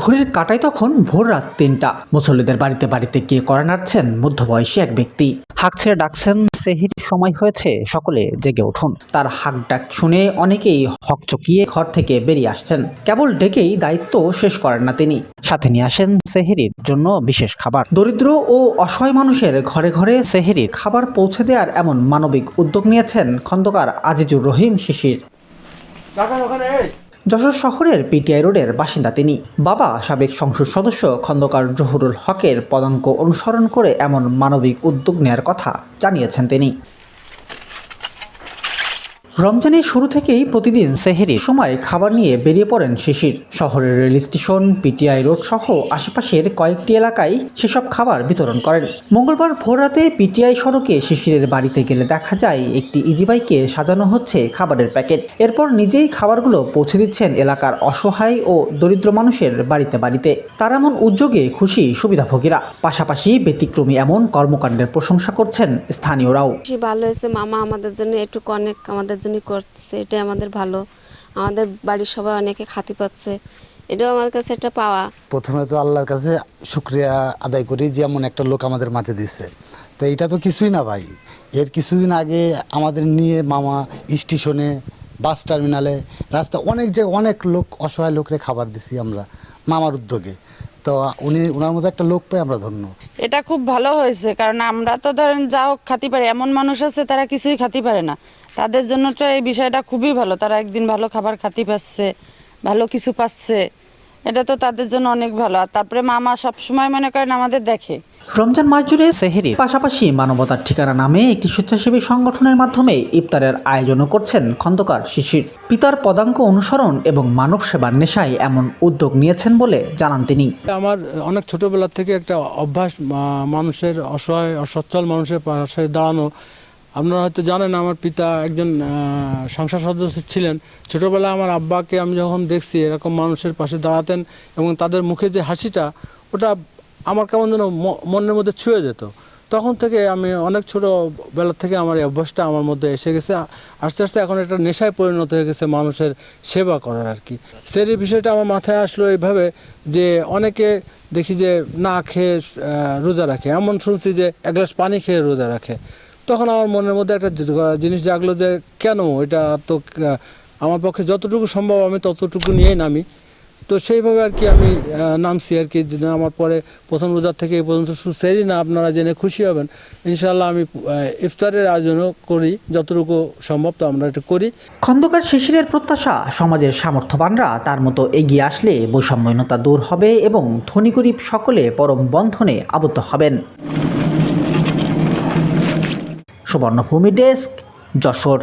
ঘড়ির কাঁটায় তখন ভোর রাত ৩টা। মুসল্লিদের বাড়িতে বাড়িতে গিয়ে করা নাড়ছেন মধ্যবয়সী এক ব্যক্তি। হাঁক ছেড়ে ডাকছেন, সেহরির সময় হয়েছে, সকলে জেগে উঠুন। তার হাঁক ডাক শুনে অনেকেই হকচকিয়ে ঘর থেকে বেরিয়ে আসছেন। কেবল ডেকেই দায়িত্ব শেষ করেন না তিনি, সাথে নিয়ে আসেন সেহরির জন্য বিশেষ খাবার। দরিদ্র ও অসহায় মানুষের ঘরে ঘরে সেহরির খাবার পৌঁছে দেওয়ার এমন মানবিক উদ্যোগ নিয়েছেন খন্দকার আজিজুর রহিম শিশির। যশোর শহরের পিটিআই রোডের বাসিন্দা তিনি। বাবা সাবেক সংসদ সদস্য খন্দকার জহুরুল হকের পদাঙ্ক অনুসরণ করে এমন মানবিক উদ্যোগ নেয়ার কথা জানিয়েছেন তিনি। রমজানের শুরু থেকেই প্রতিদিন সেহরির সময় খাবার নিয়ে বেরিয়ে পড়েন শিশির। শহরের রেল স্টেশন, পিটিআই রোড সহ আশেপাশের কয়েকটি এলাকায় সেসব খাবার বিতরণ করেন। মঙ্গলবার ভোররাতে পিটিআই সড়কে শিশিরের বাড়িতে গেলে দেখা যায় একটি ইজিবাইকে সাজানো হচ্ছে খাবারের প্যাকেট। এরপর নিজেই খাবারগুলো পৌঁছে দিচ্ছেন এলাকার অসহায় ও দরিদ্র মানুষের বাড়িতে বাড়িতে। তার এমন উদ্যোগে খুশি সুবিধাভোগীরা। পাশাপাশি ব্যতিক্রমী এমন কর্মকাণ্ডের প্রশংসা করছেন স্থানীয়রাও। ভালো হয়েছে, মামা আমাদের জন্য একটু অনেক আমাদের জন্য করতেছে, এটা আমাদের ভালো। আমাদের বাড়ির সবাই অনেকে খাতি পাচ্ছে, এটাও আমার কাছে একটা পাওয়া। প্রথমে তো আল্লাহর কাছে শুকরিয়া আদায় করি যে এমন একটা লোক আমাদের মাঝে দিছে। তো এটা তো কিছুই না ভাই, এর কিছুদিন আগে আমাদের নিয়ে মামা স্টেশনে, বাস টার্মিনালে, রাস্তা অনেক জায়গায় অনেক লোক, অসহায় লোকরে খাবার দিছি আমরা মামার উদ্যোগে। তো ওনার মতো একটা লোক পাই আমরা ধন্য। এটা খুব ভালো হয়েছে, কারণ আমরা তো ধরেন যাও খাতি পারে, এমন মানুষ আছে তারা কিছুই খাতি পারে না। তাদের জন্য তো এই বিষয়টা খুবই ভালো, তারা একদিন ভালো খাবার খাতি পাচ্ছে, ভালো কিছু পাচ্ছে, এটা তো তাদের জন্য অনেক ভালো। আর তারপরে মামা সবসময় মনে করেন আমাদের দেখে। রমজান মাস জুড়ে সেহরির পাশাপাশি মানবতার ঠিকানা নামে একটি স্বেচ্ছাসেবী সংগঠনের মাধ্যমে ইফতারের আয়োজনও করছেন খন্দকার শিশির। পিতার পদাঙ্ক অনুসরণ এবং মানব সেবার নেশায় এমন উদ্যোগ নিয়েছেন বলে জানান তিনি। আমার অনেক ছোটবেলা থেকে একটা অভ্যাস, মানুষের অসহায় অসচ্ছল মানুষের পাশে দাঁড়ানো। আপনারা হয়তো জানেন, আমার পিতা একজন সংসদ সদস্য ছিলেন। ছোটোবেলায় আমার আব্বাকে আমি যখন দেখছি এরকম মানুষের পাশে দাঁড়াতেন এবং তাদের মুখে যে হাসিটা, ওটা আমার কেমন যেন মনের মধ্যে ছুঁয়ে যেত। তখন থেকে আমি অনেক ছোটোবেলা থেকে আমার এই অভ্যাসটা আমার মধ্যে এসে গেছে। আস্তে আস্তে এখন একটা নেশায় পরিণত হয়ে গেছে মানুষের সেবা করার আর কি। সেই বিষয়টা আমার মাথায় আসলো এইভাবে যে অনেকে দেখি যে না খেয়ে রোজা রাখে, এমন শুনছি যে এক গ্লাস পানি খেয়ে রোজা রাখে। তখন আমার মনের মধ্যে একটা জিনিস জাগলো যে কেন, এটা তো আমার পক্ষে যতটুকু সম্ভব আমি ততটুকু নিয়েই নামি। তো সেইভাবে আর কি আমি নামছি আর কি। আমার পরে প্রথম রোজার থেকে এই পর্যন্ত সেরি না, আপনারা জেনে খুশি হবেন। ইনশাআল্লাহ আমি ইফতারের আয়োজনও করি, যতটুকু সম্ভব তো আমরা এটা করি। খন্দকার শিশিরের প্রত্যাশা, সমাজের সামর্থ্যবানরা তার মতো এগিয়ে আসলে বৈষম্যহীনতা দূর হবে এবং ধনী গরিব সকলে পরম বন্ধনে আবদ্ধ হবেন। সুবর্ণভূমি ডেস্ক, যশোর।